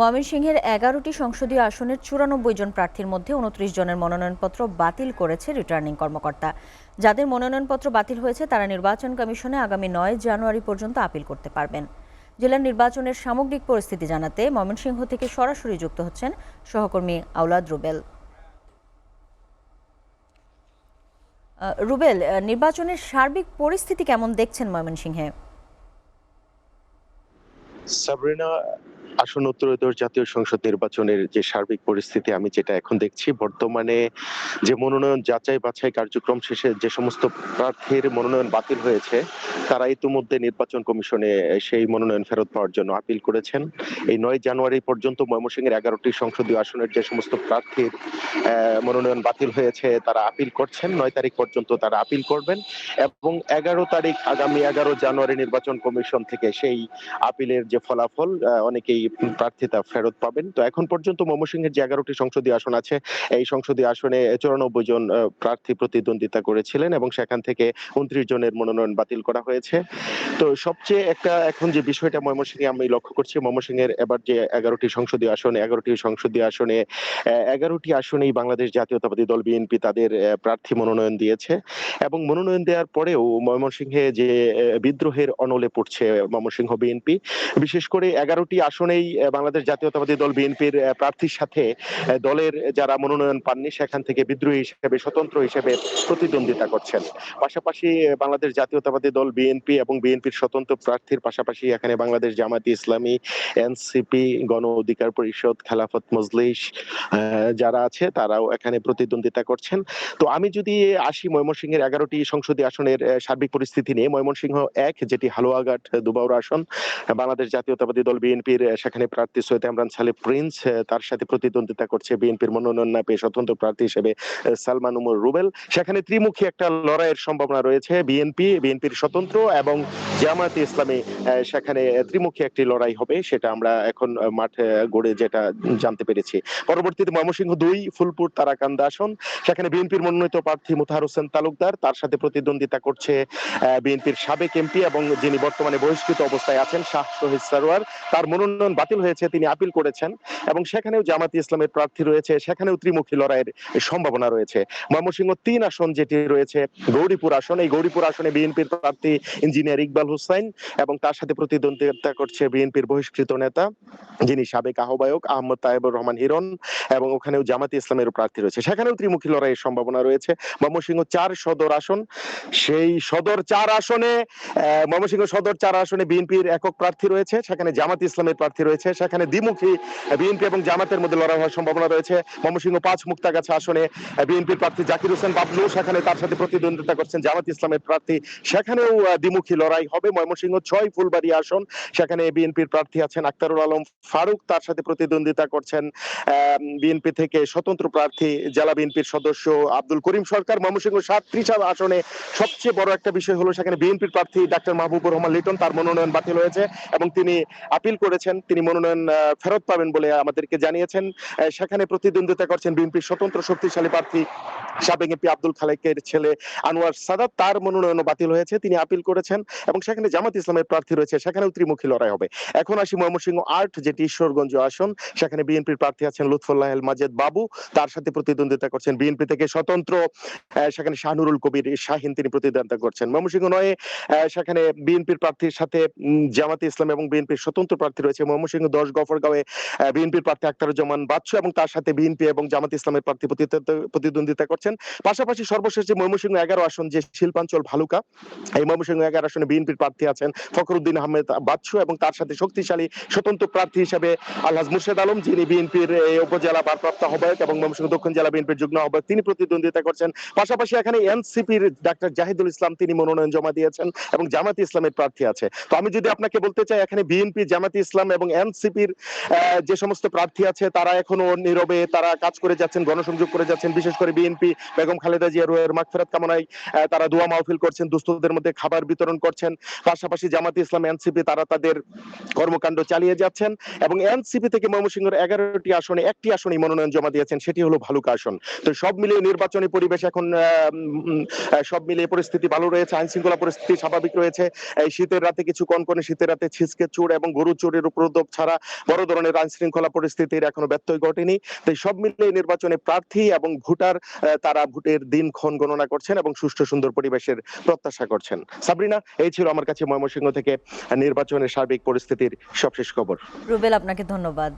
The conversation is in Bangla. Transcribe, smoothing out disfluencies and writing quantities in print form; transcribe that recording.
ময়মনসিংহের ১১টি সংসদীয় আসনের ৯৪ জন প্রার্থীর মধ্যে ২৯ জনের মনোনয়নপত্র বাতিল করেছে রিটার্নিং কর্মকর্তা। যাদের মনোনয়নপত্র বাতিল হয়েছে তারা নির্বাচন কমিশনে আগামী ৯ জানুয়ারি পর্যন্ত আপিল করতে পারবেন। জেলার নির্বাচনের সামগ্রিক পরিস্থিতি জানাতে ময়মনসিংহ থেকে সরাসরি যুক্ত হচ্ছেন সহকর্মী আওলাদ রুবেল। রুবেল, নির্বাচনের সার্বিক পরিস্থিতি কেমন দেখছেন ময়মনসিংহে? সাবরিনা, আসন্ন ত্রয়োদশ জাতীয় সংসদ নির্বাচনের যে সার্বিক পরিস্থিতি আমি যেটা এখন দেখছি, বর্তমানে যে মনোনয়ন যাচাই বাছাই কার্যক্রম শেষে যে সমস্ত প্রার্থীর মনোনয়ন বাতিল হয়েছে তারা ইতিমধ্যে নির্বাচন কমিশনে সেই মনোনয়ন ফেরত পাওয়ার জন্য আপিল করেছেন। এই ৯ জানুয়ারি পর্যন্ত ময়মনসিংহের ১১টি সংসদীয় আসনের যে সমস্ত প্রার্থীর মনোনয়ন বাতিল হয়েছে তারা আপিল করছেন। ৯ তারিখ পর্যন্ত তারা আপিল করবেন এবং ১১ তারিখ আগামী ১১ জানুয়ারি নির্বাচন কমিশন থেকে সেই আপিলের যে ফলাফল অনেকেই প্রার্থিতা ফেরত পাবেন। তো এখন পর্যন্ত ময়মনসিংহের যে ১১টি সংসদীয় আসন আছে এই সংসদীয় আসনে ৯৪ জন প্রার্থী প্রতিদ্বন্দ্বিতা করেছিলেন এবং সেখান থেকে ২৯ জনের মনোনয়ন বাতিল করা হয়েছে। তো সবচেয়ে একটা এখন যে বিষয়টা ময়মনসিংহে আমি লক্ষ্য করছি, ময়মনসিংহের এবার যে ১১টি সংসদীয় আসনে ১১টি আসনেই বাংলাদেশ জাতীয়তাবাদী দল বিএনপি তাদের প্রার্থী মনোনয়ন দিয়েছে এবং মনোনয়ন দেওয়ার পরেও ময়মনসিংহে যে বিদ্রোহের অনলে পড়ছে ময়মনসিংহ বিএনপি। বিশেষ করে ১১টি আসনেই বাংলাদেশ জাতীয়তাবাদী দল বিএনপির প্রার্থীর সাথে দলের যারা মনোনয়ন পাননি সেখান থেকে বিদ্রোহী হিসেবে স্বতন্ত্র হিসেবে প্রতিদ্বন্দ্বিতা করছেন। পাশাপাশি বাংলাদেশ জাতীয়তাবাদী দল বিএনপি এবং বিএনপির স্বতন্ত্র প্রার্থীর পাশাপাশি এখানে বাংলাদেশ জামায়াতে ইসলামী, এনসিপি, গণ অধিকার পরিষদ, খেলাফত মজলিস যারা আছে তারাও এখানে প্রতিদ্বন্দ্বিতা করছেন। তো আমি যদি আসি ময়মনসিংহের ১১টি সংসদীয় আসনের সার্বিক পরিস্থিতি নিয়ে, ময়মনসিংহ ১ যেটি হালুয়াঘাট দুবাউড়া আসন, বাংলাদেশ জাতীয়তাবাদী দল বিএনপির সেখানে প্রার্থী সৈয়দ ইমরান সালে প্রিন্স, তার সাথে প্রতিদ্বন্দ্বিতা করছে বিএনপির মনোনয়ন না পেয়ে স্বতন্ত্র প্রার্থী হিসেবে সালমান উমর রুবেল। সেখানে ত্রিমুখী একটা লড়াইয়ের সম্ভাবনা রয়েছে, বিএনপির স্বতন্ত্র এবং জামায়াতে ইসলামী, সেখানে ত্রিমুখী একটি লড়াই হবে, সেটা আমরা এখন মাঠে গড়ে যেটা জানতে পেরেছি। পরবর্তীতে ময়মনসিংহ ২ ফুলপুর তারাকান্দা আসন, সেখানে বিএনপির মনোনীত প্রার্থী মোতাহার হোসেন তালুকদার, তার সাথে প্রতিদ্বন্দ্বিতা করছে বিএনপির সাবেক এমপি এবং যিনি বর্তমানে বহিষ্কৃত অবস্থায় আছেন শাহ শহীদ সারোয়ার। তার মনোনয়ন বাতিল হয়েছে, তিনি আপিল করেছেন এবং সেখানেও জামায়াতে ইসলামের প্রার্থী রয়েছে, সেখানেও ত্রিমুখী লড়াইয়ের সম্ভাবনা রয়েছে। ময়মনসিংহ ৩ আসন যেটি রয়েছে গৌরীপুর আসন, এই গৌরীপুর আসনে বিএনপির প্রার্থী ইঞ্জিনিয়ার ইকবাল হোসাইন এবং তার সাথে প্রতিদ্বন্দ্বিতা করছে বিএনপির বহিষ্কৃত নেতা যিনি সাবেক আহ্বায়ক আহমদ তায়েবুর রহমান হিরণ এবং ওখানেও জামায়াতে ইসলামের প্রার্থী রয়েছে, সেখানেও ত্রিমুখী লড়াইয়ের সম্ভাবনা রয়েছে। ময়মনসিংহ ৪ সদর আসন, সেই সদর ৪ আসনে ময়মনসিংহ সদর ৪ আসনে বিএনপির একক প্রার্থী রয়েছে, সেখানে জামায়াতে ইসলামের প্রার্থী রয়েছে, সেখানে দ্বিমুখী বিএনপি এবং জামাতের মধ্যে লড়াই হওয়ার সম্ভাবনা রয়েছে। ময়মনসিংহ ৫ মুক্তাগাছা আসনে বিএনপির প্রার্থী জাকির হোসেন বাবলু, সেখানে তার সাথে প্রতিদ্বন্দ্বিতা করছেন জামায়াতে ইসলামের প্রার্থী, সেখানেও দ্বিমুখী লড়াই হবে। ময়মনসিংহ ৬ ফুলবাড়ী আসন, সেখানে বিএনপির প্রার্থী আছেন আক্তারুল আলম ফারুক, তার সাথে প্রতিদ্বন্দ্বিতা করছেন বিএনপি থেকে স্বতন্ত্র প্রার্থী জেলা বিএনপির সদস্য আব্দুল করিম সরকার। ময়মনসিংহ ৭ ত্রিশাল আসনে সবচেয়ে বড় একটা বিষয় হলো সেখানে বিএনপির প্রার্থী ডাক্তার মাহবুবুর রহমান লিটন, তার মনোনয়ন বাতিল হয়েছে এবং তিনি আপিল করেছেন, তিনি মনোনয়ন ফেরত পাবেন বলে আমাদেরকে জানিয়েছেন। সেখানে প্রতিদ্বন্দ্বিতা করছেন বিএনপির স্বতন্ত্র শক্তিশালী প্রার্থী সাবেক এমপি আব্দুল খালেকের ছেলে আনোয়ার সাদাত, তার মনোনয়ন বাতিল হয়েছে, তিনি আপিল করেছেন এবং সেখানে জামাত ইসলামের প্রার্থী রয়েছে, সেখানেও ত্রিমুখী লড়াই হবে। এখন আসি ময়মনসিংহ ৮ যেটি ঈশ্বরগঞ্জ আসন, সেখানে বিএনপির প্রার্থী আছেন লুৎফুল্লাহ আল মাজেদ বাবু, তার সাথে প্রতিদ্বন্দ্বিতা করছেন বিএনপি থেকে স্বতন্ত্র সেখানে শাহনুরুল কবির শাহিন, তিনি প্রতিদ্বন্দ্বিতা করছেন। ময়মনসিংহ ৯ সেখানে বিএনপির প্রার্থীর সাথে জামাতে ইসলাম এবং বিএনপির স্বতন্ত্র প্রার্থী রয়েছে। ময়মনসিংহ ১০ গফরগাঁওয়ে বিএনপির প্রার্থী আখতারুজ্জামান বাচ্চু এবং তার সাথে বিএনপি এবং জামাত ইসলামের প্রার্থী প্রতিদ্বন্দ্বিতা করছেন। পাশাপাশি সর্বশেষ যে ময়মনসিংহ ১১ আসন, যে শিল্পাঞ্চল ভালুকা, এই ময়মনসিংহ ১১ আসনে বিএনপির প্রার্থী আছেন ফখরুদ্দিন আহমেদ বাচ্চু এবং তার সাথে শক্তিশালী স্বতন্ত্র প্রার্থী হিসেবে আলহাজ মুর্শেদ আলম, যিনি বিএনপির উপজেলা ভারপ্রাপ্ত আহ্বায়ক এবং ময়মনসিংহ দক্ষিণ জেলা বিএনপির যুগ্ম আহ্বায়ক, তিনি প্রতিদ্বন্দ্বিতা করছেন। পাশাপাশি এখানে এনসিপির ডাক্তার জাহিদুল ইসলাম, তিনি মনোনয়ন জমা দিয়েছেন এবং জামায়াতে ইসলামের প্রার্থী আছে। তো আমি যদি আপনাকে বলতে চাই, এখানে বিএনপি, জামায়াতে ইসলাম এবং এনসিপির যে সমস্ত প্রার্থী আছে তারা এখনো নীরবে তারা কাজ করে যাচ্ছেন, গণসংযোগ করে যাচ্ছেন। বিশেষ করে বিএনপি বেগম খালেদা জিয়া রুহের মাগফিরাত কামনায় তারা দোয়া মাহফিল করছেন, দুস্থদের মধ্যে খাবার বিতরণ করছেন। পাশাপাশি জামাতে ইসলাম, এনসিপি তারা তাদের কর্মকাণ্ড চালিয়ে যাচ্ছেন এবং এনসিপি থেকে ময়মনসিংহের 11টি আসনে একটি আসনেই মনোনয়ন জমা দিয়েছেন, সেটি হলো ভালুকা আসন। তো সব মিলিয়ে নির্বাচনী পরিবেশ এখন সব মিলিয়ে পরিস্থিতি ভালো রয়েছে, আইন শৃঙ্খলা পরিস্থিতি স্বাভাবিক রয়েছে। এই শীতের রাতে কিছু কনকনে শীতের রাতে ছিচকে চোর এবং গরু চোরের উপদ্রব ছাড়া বড় ধরনের আইন শৃঙ্খলা পরিস্থিতির এখনো ব্যত্যয় ঘটেনি। তাই সব মিলিয়ে নির্বাচনে প্রার্থী এবং ভোটার তারা ভোটের দিনক্ষণ গণনা করছেন এবং সুষ্ঠু সুন্দর পরিবেশের প্রত্যাশা করছেন। সাবরিনা, এই ছিল আমার কাছে ময়মনসিংহ থেকে নির্বাচনের সার্বিক পরিস্থিতির সবশেষ খবর। রুবেল, আপনাকে ধন্যবাদ।